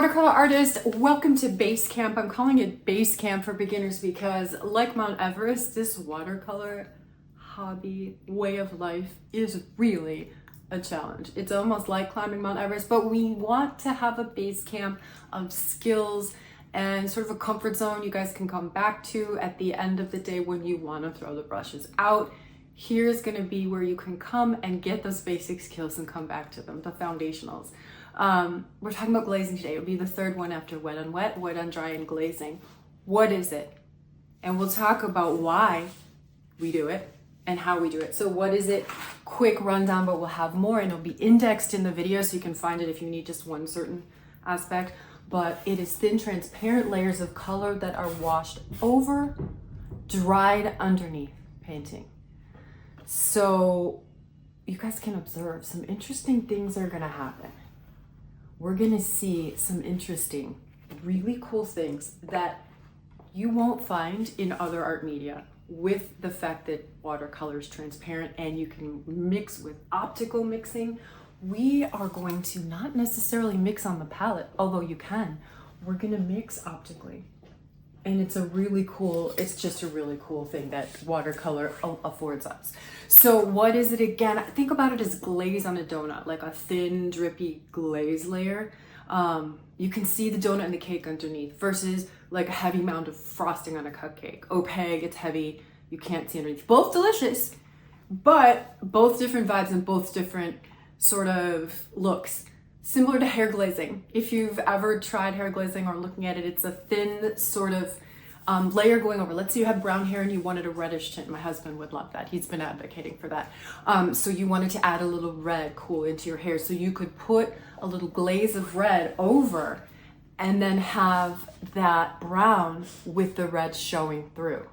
Watercolor artist, welcome to Basecamp. I'm calling it Basecamp for beginners because, like Mount Everest, this watercolor hobby, way of life is really a challenge. It's almost like climbing Mount Everest, but we want to have a base camp of skills and sort of a comfort zone you guys can come back to at the end of the day when you want to throw the brushes out. Here's going to be where you can come and get those basic skills and come back to them, the foundationals. We're talking about glazing today. It'll be the third one after wet on wet, wet on dry, and glazing. What is it? And we'll talk about why we do it and how we do it. So what is it? Quick rundown, but we'll have more, and it'll be indexed in the video so you can find it if you need just one certain aspect. But it is thin, transparent layers of color that are washed over, dried underneath painting. So you guys can observe some interesting things are gonna happen. We're gonna see some interesting, really cool things that you won't find in other art media, with the fact that watercolor is transparent and you can mix with optical mixing. We are going to not necessarily mix on the palette, although you can. We're gonna mix optically. And it's just a really cool thing that watercolor affords us. So what is it again? Think about it as glaze on a donut, like a thin, drippy glaze layer. You can see the donut and the cake underneath versus like a heavy mound of frosting on a cupcake. Opaque, it's heavy, you can't see underneath. Both delicious, but both different vibes and both different sort of looks. Similar to hair glazing. If you've ever tried hair glazing or looking at it, it's a thin sort of layer going over. Let's say you have brown hair and you wanted a reddish tint. My husband would love that. He's been advocating for that. So you wanted to add a little red cool into your hair. So you could put a little glaze of red over and then have that brown with the red showing through.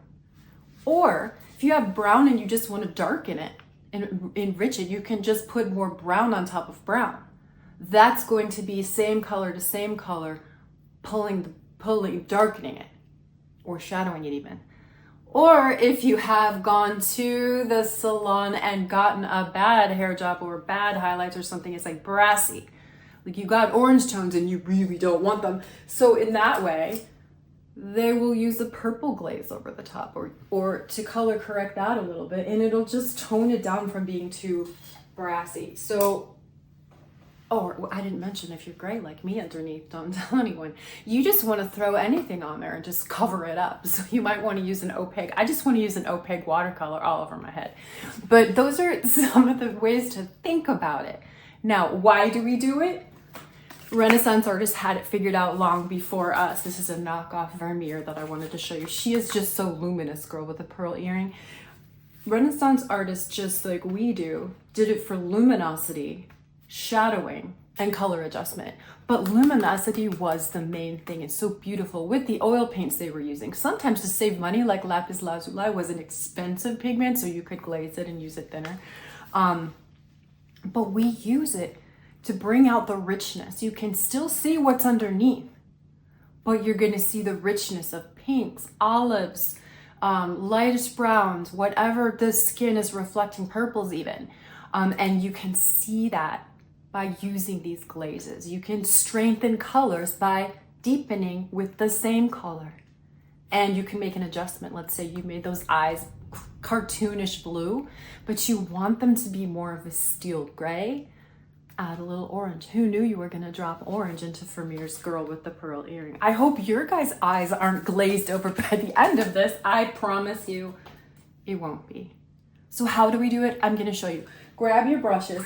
Or if you have brown and you just want to darken it and enrich it, you can just put more brown on top of brown. That's going to be same color to same color, darkening it or shadowing it even. Or if you have gone to the salon and gotten a bad hair job or bad highlights or something, it's like brassy. Like you got orange tones and you really don't want them. So in that way, they will use a purple glaze over the top or to color correct that a little bit, and it'll just tone it down from being too brassy. So I didn't mention, if you're gray like me underneath, don't tell anyone. You just want to throw anything on there and just cover it up. So you might want to use an opaque. I just want to use an opaque watercolor all over my head. But those are some of the ways to think about it. Now, why do we do it? Renaissance artists had it figured out long before us. This is a knockoff Vermeer that I wanted to show you. She is just so luminous, girl, with a pearl earring. Renaissance artists, just like we do, did it for luminosity, shadowing, and color adjustment. But luminosity was the main thing. It's so beautiful with the oil paints they were using. Sometimes to save money, like lapis lazuli was an expensive pigment, so you could glaze it and use it thinner. But we use it to bring out the richness. You can still see what's underneath, but you're gonna see the richness of pinks, olives, lightish browns, whatever the skin is reflecting, purples even. And you can see that by using these glazes. You can strengthen colors by deepening with the same color. And you can make an adjustment. Let's say you made those eyes cartoonish blue, but you want them to be more of a steel gray. Add a little orange. Who knew you were gonna drop orange into Vermeer's girl with the pearl earring? I hope your guys' eyes aren't glazed over by the end of this. I promise you it won't be. So how do we do it? I'm gonna show you. Grab your brushes.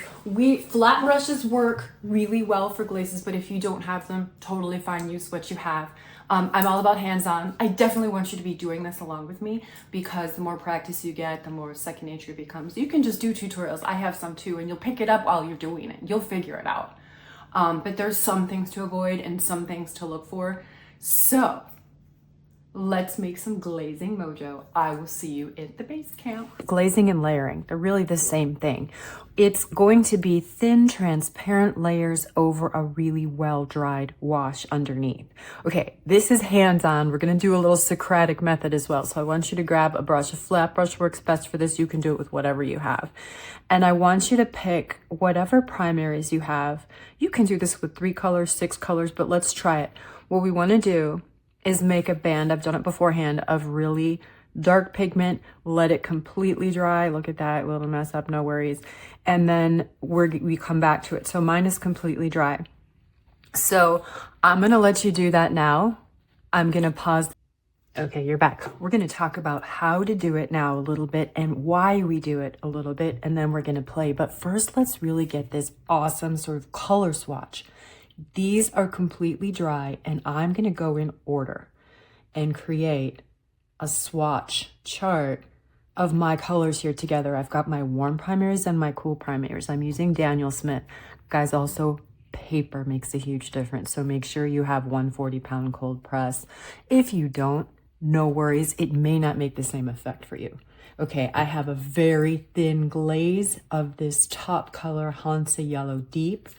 Flat brushes work really well for glazes, but if you don't have them, totally fine, use what you have. I'm all about hands-on. I definitely want you to be doing this along with me, because the more practice you get, the more second nature it becomes. You can just do tutorials. I have some too, and you'll pick it up while you're doing it. You'll figure it out. But there's some things to avoid and some things to look for. So Let's make some glazing mojo. I will see you at the base camp. Glazing and layering, they're really the same thing. It's going to be thin, transparent layers over a really well-dried wash underneath. Okay, this is hands-on. We're gonna do a little Socratic method as well. So I want you to grab a brush. A flat brush works best for this. You can do it with whatever you have. And I want you to pick whatever primaries you have. You can do this with 3 colors, 6 colors, but let's try it. What we wanna do is make a band, I've done it beforehand, of really dark pigment, let it completely dry. Look at that, a little mess up, no worries. And then we come back to it. So mine is completely dry. So I'm gonna let you do that now. I'm gonna pause. Okay, you're back. We're gonna talk about how to do it now a little bit and why we do it a little bit, and then we're gonna play. But first, let's really get this awesome sort of color swatch. These are completely dry, and I'm gonna go in order and create a swatch chart of my colors here together. I've got my warm primaries and my cool primaries. I'm using Daniel Smith. Guys, also paper makes a huge difference, so make sure you have 140-pound cold press. If you don't, no worries, it may not make the same effect for you. Okay, I have a very thin glaze of this top color, Hansa Yellow Deep.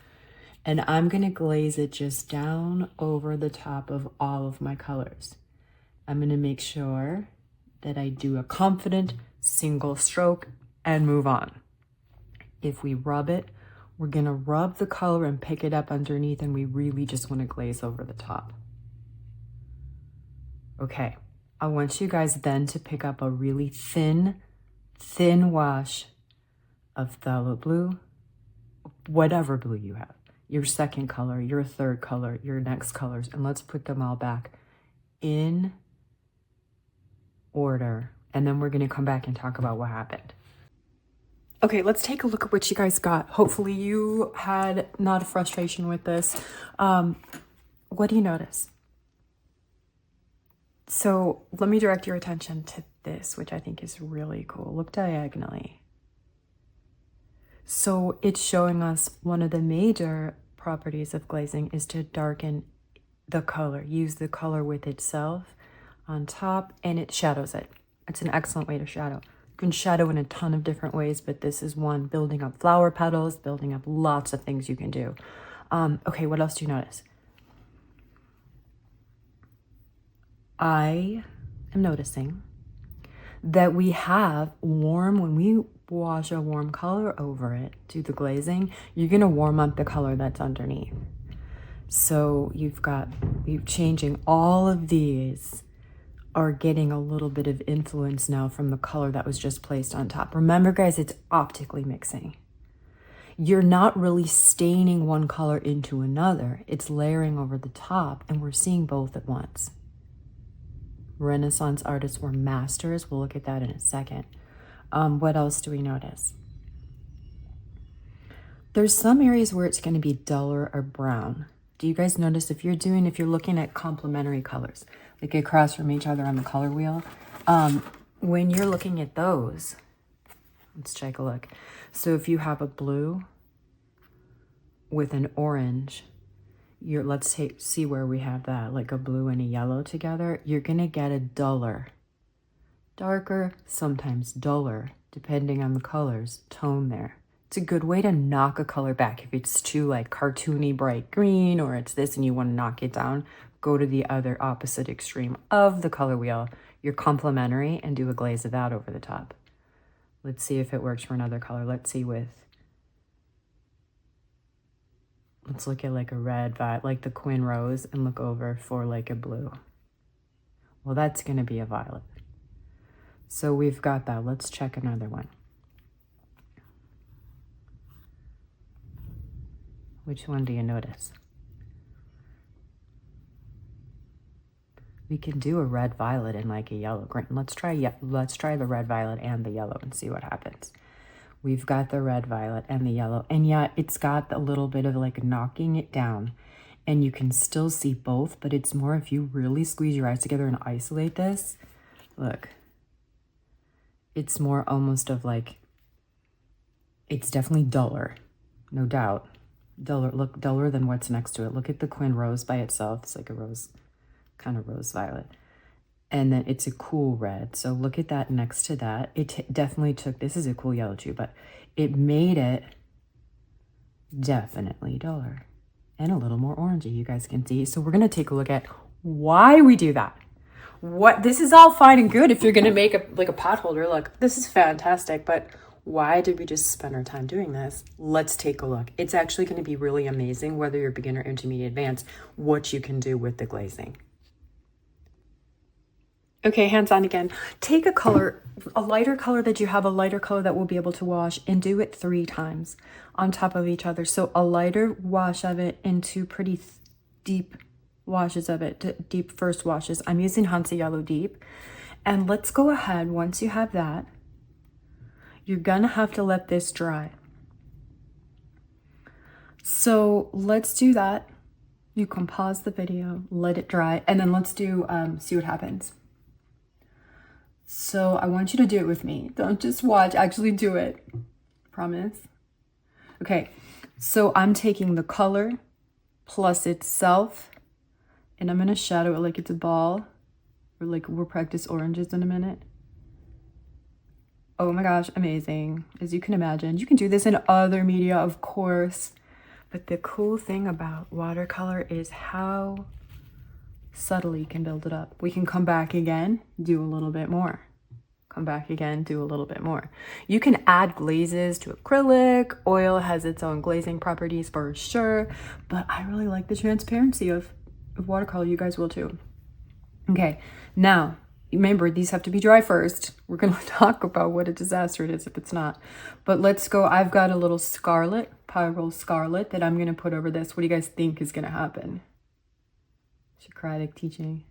And I'm gonna glaze it just down over the top of all of my colors. I'm gonna make sure that I do a confident single stroke and move on. If we rub it, we're gonna rub the color and pick it up underneath, and we really just wanna glaze over the top. Okay, I want you guys then to pick up a really thin wash of phthalo blue, whatever blue you have. Your second color, your third color, your next colors, and let's put them all back in order. And then we're gonna come back and talk about what happened. Okay, let's take a look at what you guys got. Hopefully you had not a frustration with this. What do you notice? So let me direct your attention to this, which I think is really cool. Look diagonally. So it's showing us one of the major properties of glazing is to darken the color. Use the color with itself on top, and it shadows it. It's an excellent way to shadow. You can shadow in a ton of different ways, but this is one, building up flower petals, building up lots of things you can do. Okay, what else do you notice? I am noticing that we have warm, when we wash a warm color over it, do the glazing, you're gonna warm up the color that's underneath. So you're changing all of these are getting a little bit of influence now from the color that was just placed on top. Remember guys, it's optically mixing. You're not really staining one color into another, it's layering over the top, and we're seeing both at once. Renaissance artists were masters. We'll look at that in a second. What else do we notice? There's some areas where it's going to be duller or brown. Do you guys notice if you're looking at complementary colors, like across from each other on the color wheel, when you're looking at those, let's take a look. So if you have a blue with an orange, let's see where we have that, like a blue and a yellow together, you're gonna get a darker, sometimes duller, depending on the colors, tone there. It's a good way to knock a color back. If it's too like cartoony bright green, or it's this and you wanna knock it down, go to the other opposite extreme of the color wheel, your complementary, and do a glaze of that over the top. Let's see if it works for another color. Let's look at like a red violet, like the Quin Rose, and look over for like a blue. Well, that's gonna be a violet. So we've got that. Let's check another one. Which one do you notice? We can do a red violet and like a yellow green. Let's try the red violet and the yellow and see what happens. We've got the red violet and the yellow, and yet it's got a little bit of like knocking it down, and you can still see both, but it's more if you really squeeze your eyes together and isolate this, look, it's more almost of like, it's definitely duller, no doubt. Duller than what's next to it. Look at the Quin Rose by itself. It's like a rose, kind of rose violet. And then it's a cool red. So look at that next to that. It definitely took, this is a cool yellow too, but it made it definitely duller and a little more orangey, you guys can see. So we're gonna take a look at why we do that. This is all fine and good if you're gonna make a pot holder. Look, this is fantastic, but why did we just spend our time doing this? Let's take a look. It's actually gonna be really amazing, whether you're beginner, intermediate, advanced, what you can do with the glazing. Okay, hands on again. Take a color, a lighter color that you have, a lighter color that we'll be able to wash, and do it 3 times on top of each other. So a lighter wash of it into pretty deep washes of it, deep first washes. I'm using Hansa Yellow Deep. And let's go ahead, once you have that, you're gonna have to let this dry. So let's do that. You can pause the video, let it dry, and then let's do, see what happens. So I want you to do it with me. Don't just watch, actually do it. Promise. Okay, so I'm taking the color plus itself, and I'm gonna shadow it like it's a ball, or like we'll practice oranges in a minute. Oh my gosh, amazing. As you can imagine, you can do this in other media, of course, but the cool thing about watercolor is how subtly you can build it up. We can come back again, do a little bit more. Come back again, do a little bit more. You can add glazes to acrylic. Oil has its own glazing properties for sure, but I really like the transparency of watercolor. You guys will too. Okay, now, remember, these have to be dry first. We're gonna talk about what a disaster it is if it's not. But let's go, I've got a little scarlet, Pyrrole Scarlet, that I'm gonna put over this. What do you guys think is gonna happen? Socratic teaching.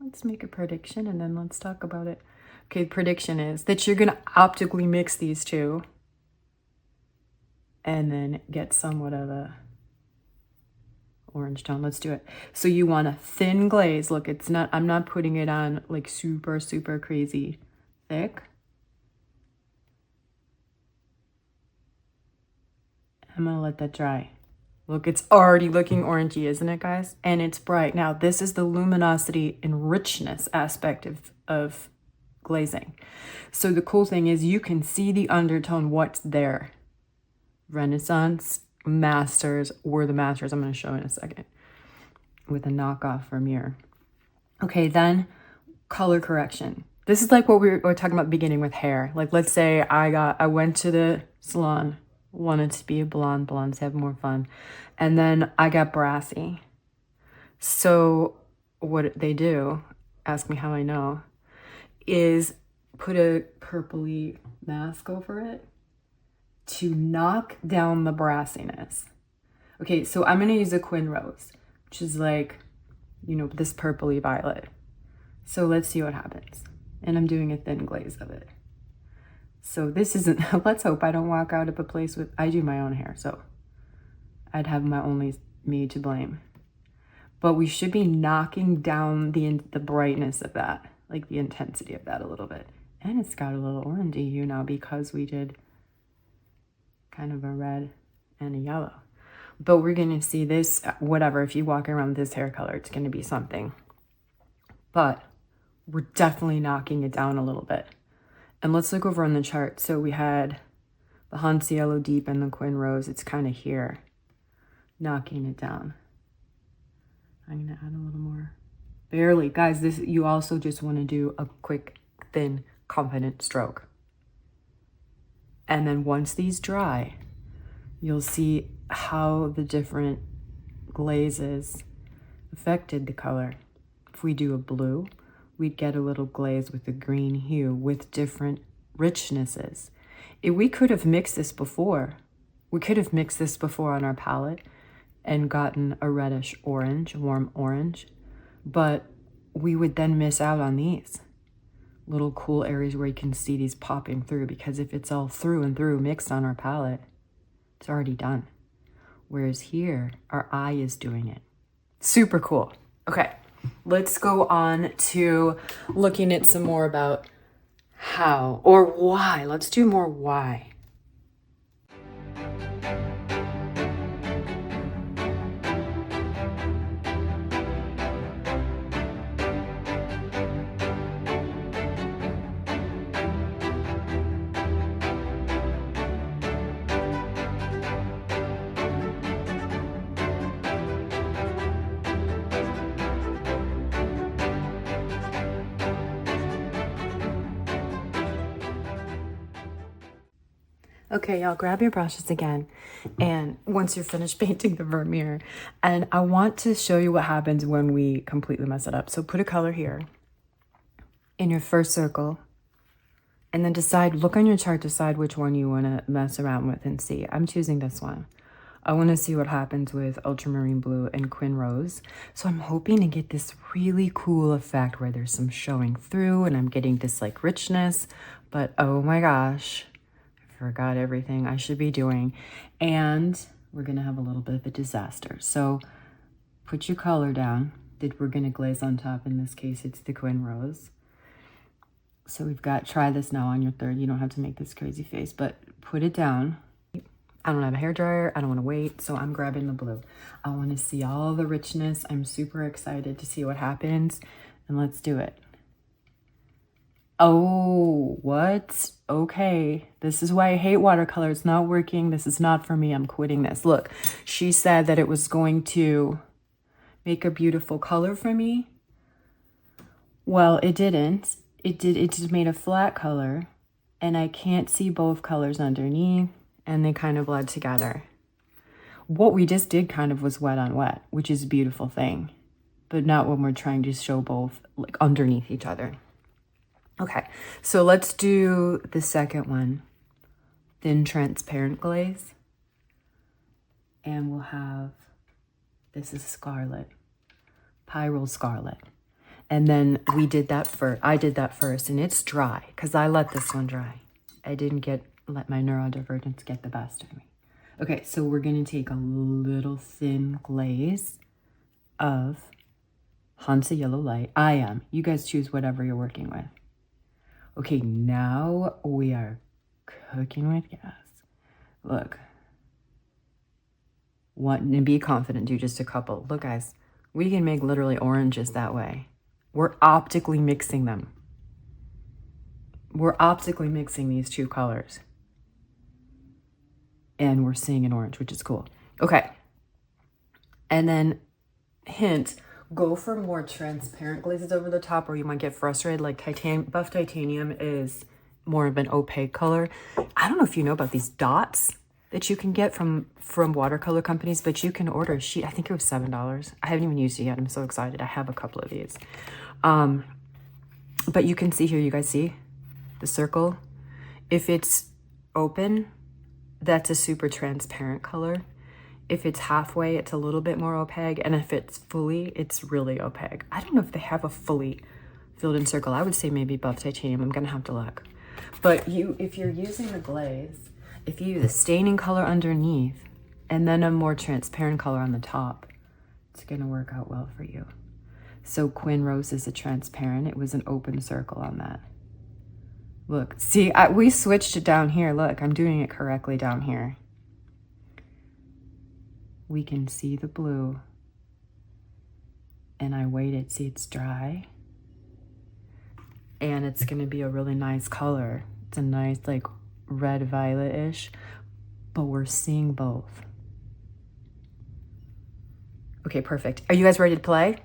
Let's make a prediction and then let's talk about it. Okay, prediction is that you're gonna optically mix these two and then get somewhat of a orange tone. Let's do it. So you want a thin glaze. Look, it's not, I'm not putting it on like super, super crazy thick. I'm gonna let that dry. Look, it's already looking orangey, isn't it, guys? And it's bright. Now, this is the luminosity and richness aspect of glazing. So the cool thing is you can see the undertone, what's there. Renaissance masters were the masters. I'm going to show in a second with a knockoff Vermeer. Okay, then color correction. This is like what we were talking about beginning with hair. Like, let's say I went to the salon, wanted to be a blonde. Blondes have more fun. And then I got brassy. So what they do, ask me how I know, is put a purpley mask over it to knock down the brassiness. Okay, so I'm gonna use a Quin Rose, which is like, you know, this purpley violet. So let's see what happens. And I'm doing a thin glaze of it. So this isn't, let's hope I don't walk out of a place with, I do my own hair, so I'd have my only me to blame. But we should be knocking down the brightness of that, like the intensity of that a little bit. And it's got a little orangey hue now because we did kind of a red and a yellow. But we're gonna see this, whatever, if you walk around with this hair color, it's gonna be something. But we're definitely knocking it down a little bit. And let's look over on the chart. So we had the Hansa Yellow Deep and the Quin Rose. It's kind of here, knocking it down. I'm gonna add a little more. Barely, guys, this, you also just wanna do a quick, thin, confident stroke. And then once these dry, you'll see how the different glazes affected the color. If we do a blue, we'd get a little glaze with a green hue with different richnesses. We could have mixed this before. We could have mixed this before on our palette and gotten a reddish orange, warm orange, but we would then miss out on these little cool areas where you can see these popping through, because if it's all through and through mixed on our palette, it's already done. Whereas here, our eye is doing it. Super cool. Okay, let's go on to looking at some more about how or why. Let's do more why. Okay, y'all, grab your brushes again. And once you're finished painting the Vermeer, and I want to show you what happens when we completely mess it up. So put a color here in your first circle, and then decide, look on your chart, decide which one you want to mess around with and see. I'm choosing this one. I want to see what happens with ultramarine blue and quin rose. So I'm hoping to get this really cool effect where there's some showing through and I'm getting this like richness, but oh my gosh, I forgot everything I should be doing. And we're going to have a little bit of a disaster. So put your color down that we're going to glaze on top. In this case, it's the quin rose. So we've got, try this now on your third. You don't have to make this crazy face, but put it down. I don't have a hairdryer. I don't want to wait. So I'm grabbing the blue. I want to see all the richness. I'm super excited to see what happens. And let's do it. Oh, what? Okay. This is why I hate watercolor. It's not working. This is not for me. I'm quitting this. Look, she said that it was going to make a beautiful color for me. Well, it didn't. It just made a flat color, and I can't see both colors underneath, and they kind of bled together. What we just did kind of was wet on wet, which is a beautiful thing, but not when we're trying to show both like underneath each other. Okay, so let's do the second one, thin transparent glaze, and we'll have, this is scarlet, pyrrole scarlet. And then we did that first. I did that first, and it's dry because I let this one dry. I didn't let my neurodivergence get the best of me. Okay, so we're gonna take a little thin glaze of Hansa Yellow Light. I am. You guys choose whatever you're working with. Okay, now we are cooking with gas. Look. And be confident, do just a couple. Look, guys, we can make literally oranges that way. We're optically mixing them. We're optically mixing these two colors. And we're seeing an orange, which is cool. Okay. And then, hint, go for more transparent glazes over the top, or you might get frustrated. Like buff titanium is more of an opaque color. I don't know if you know about these dots that you can get from watercolor companies, but you can order a sheet. I think it was $7. I haven't even used it yet. I'm so excited. I have a couple of these. But you can see here, you guys see the circle? If it's open, that's a super transparent color. If it's halfway, it's a little bit more opaque. And if it's fully, it's really opaque. I don't know if they have a fully filled in circle. I would say maybe buff titanium. I'm gonna have to look. But if you're using the glaze, if you use a staining color underneath and then a more transparent color on the top, it's gonna work out well for you. So quin rose is a transparent. It was an open circle on that. Look, see, we switched it down here. Look, I'm doing it correctly down here. We can see the blue. And I waited, see it's dry. And it's gonna be a really nice color. It's a nice like red violet-ish, but we're seeing both. Okay, perfect. Are you guys ready to play?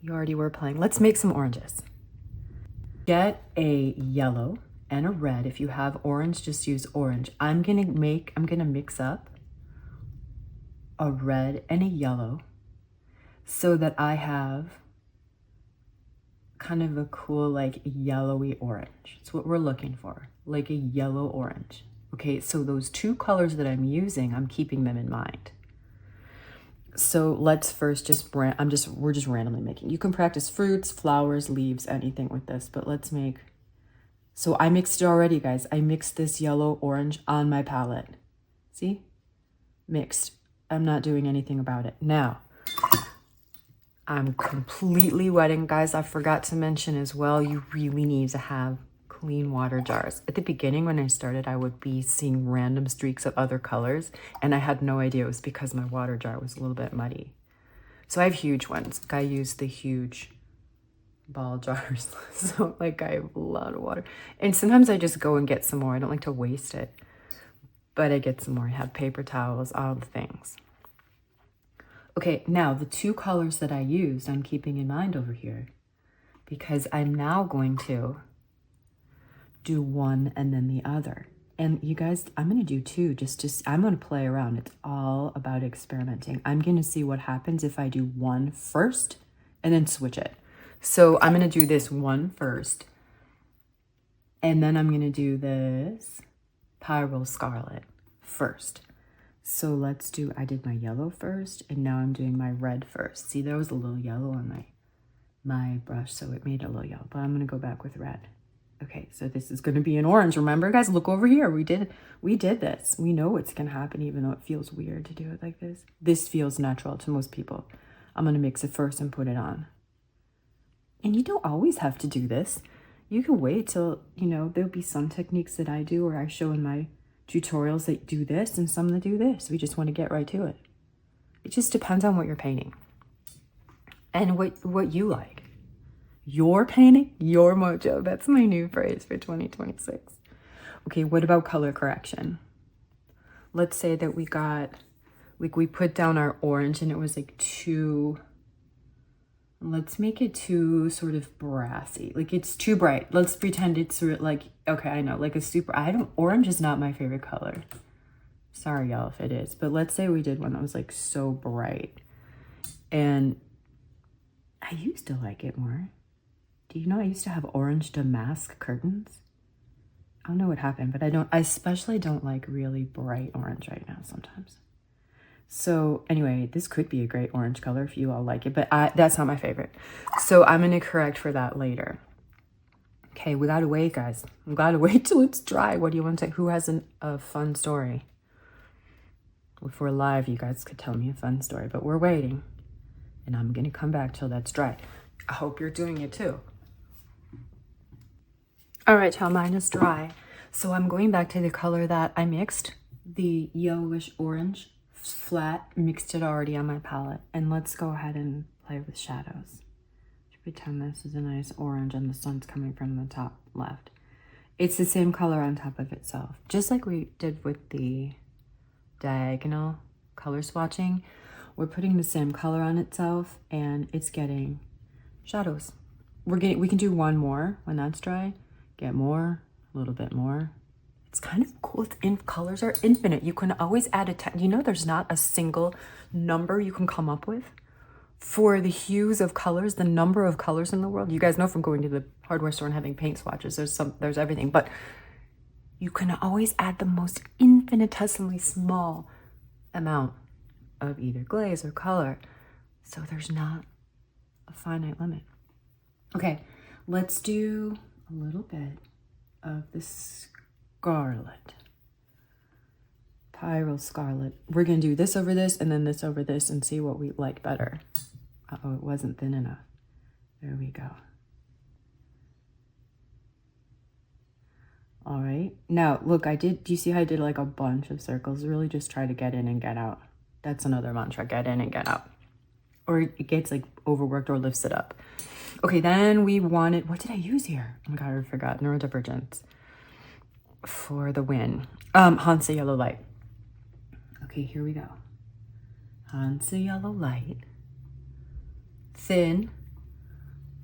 You already were playing. Let's make some oranges. Get a yellow and a red. If you have orange, just use orange. I'm gonna mix up a red and a yellow so that I have kind of a cool like yellowy orange. It's what we're looking for, like a yellow orange. Okay, so those two colors that I'm using, I'm keeping them in mind. So let's first we're just randomly making. You can practice fruits, flowers, leaves, anything with this, but let's make, so I mixed it already, guys. I mixed this yellow orange on my palette. See? Mixed. I'm not doing anything about it. Now, I'm completely wetting, guys. I forgot to mention as well, you really need to have clean water jars. At the beginning when I started, I would be seeing random streaks of other colors, and I had no idea it was because my water jar was a little bit muddy. So I have huge ones. I use the huge ball jars. So like I have a lot of water. And sometimes I just go and get some more. I don't like to waste it. But I get some more. I have paper towels, all the things. Okay, now the two colors that I used, I'm keeping in mind over here because I'm now going to do one and then the other. And you guys, I'm going to do two, I'm going to play around. It's all about experimenting. I'm going to see what happens if I do one first and then switch it. So I'm going to do this one first. And then I'm going to do this Pyrrole Scarlet first. So let's do, I did my yellow first, and now I'm doing my red first. See, there was a little yellow on my brush, so it made it a little yellow, but I'm going to go back with red. Okay, so this is going to be an orange. Remember, guys, look over here. We did this. We know what's going to happen, even though it feels weird to do it like this. This feels natural to most people. I'm going to mix it first and put it on. And you don't always have to do this. You can wait till, you know, there'll be some techniques that I do or I show in my tutorials that do this and some that do this. We just want to get right to it. It just depends on what you're painting and what you like. Your painting, your mojo. That's my new phrase for 2026. Okay, what about color correction? Let's say that we got, like, we put down our orange and it was like too, let's make it too sort of brassy. Like, it's too bright. Let's pretend it's sort of like, okay, I know, like a super, orange is not my favorite color. Sorry, y'all, if it is. But let's say we did one that was like so bright. And I used to like it more. Do you know I used to have orange damask curtains? I don't know what happened, but I especially don't like really bright orange right now sometimes. So anyway, this could be a great orange color if you all like it, but that's not my favorite. So I'm going to correct for that later. Okay, we got to wait, guys. We got to wait till it's dry. What do you want to say? Who has a fun story? If we're live, you guys could tell me a fun story, but we're waiting. And I'm going to come back till that's dry. I hope you're doing it too. All right, y'all, mine is dry. So I'm going back to the color that I mixed, the yellowish orange flat, mixed it already on my palette. And let's go ahead and play with shadows. Pretend this is a nice orange and the sun's coming from the top left. It's the same color on top of itself, just like we did with the diagonal color swatching. We're putting the same color on itself and it's getting shadows. We can do one more when that's dry. Get more, a little bit more. It's kind of cool. Colors are infinite. You can always add you know, there's not a single number you can come up with for the hues of colors, the number of colors in the world. You guys know from going to the hardware store and having paint swatches, there's everything, but you can always add the most infinitesimally small amount of either glaze or color. So there's not a finite limit. Okay, let's do a little bit of the scarlet. Pyrrole Scarlet. We're going to do this over this and then this over this and see what we like better. Uh-oh, it wasn't thin enough. There we go. All right. Now, look, do you see how I did like a bunch of circles? Really just try to get in and get out. That's another mantra, get in and get out. Or it gets like overworked or lifts it up. Okay, then we wanted, what did I use here? Oh my God, I forgot. Neurodivergence for the win. Hansa Yellow Light. Okay, here we go. Hansa Yellow Light. Thin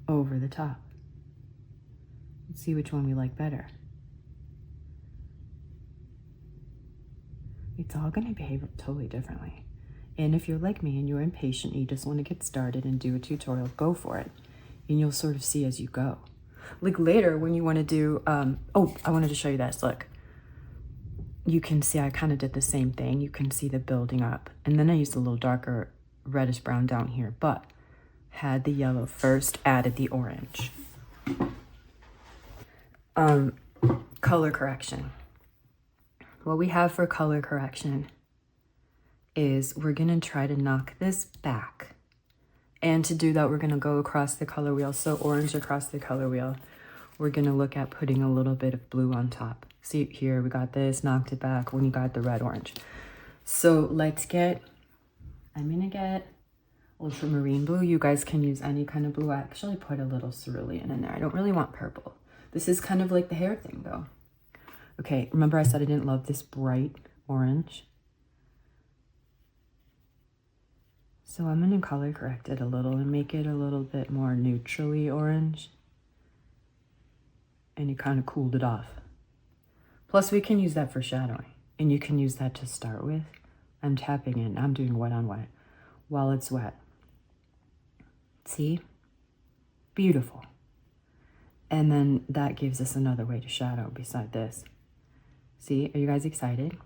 over the top. Let's see which one we like better. It's all going to behave totally differently. And if you're like me and you're impatient, you just want to get started and do a tutorial, go for it. And you'll sort of see as you go. Like later when you want to do, oh, I wanted to show you this, look. You can see I kind of did the same thing. You can see the building up. And then I used a little darker reddish brown down here, but had the yellow first, added the orange. Color correction. What we have for color correction is we're going to try to knock this back. And to do that, we're going to go across the color wheel. So orange across the color wheel. We're going to look at putting a little bit of blue on top. See here, we got this, knocked it back when you got the red orange. So let's get, I'm going to get ultramarine blue. You guys can use any kind of blue. I actually put a little cerulean in there. I don't really want purple. This is kind of like the hair thing though. Okay, remember I said I didn't love this bright orange? So I'm going to color correct it a little and make it a little bit more neutrally orange. And it kind of cooled it off. Plus, we can use that for shadowing. And you can use that to start with. I'm tapping in. I'm doing wet on wet while it's wet. See? Beautiful. And then that gives us another way to shadow beside this. See? Are you guys excited?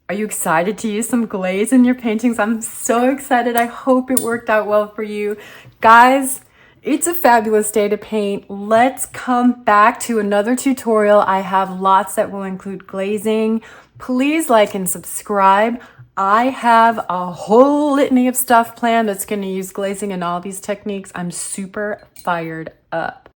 Are you excited to use some glaze in your paintings? I'm so excited. I hope it worked out well for you. Guys, it's a fabulous day to paint. Let's come back to another tutorial. I have lots that will include glazing. Please like and subscribe. I have a whole litany of stuff planned that's going to use glazing and all these techniques. I'm super fired up.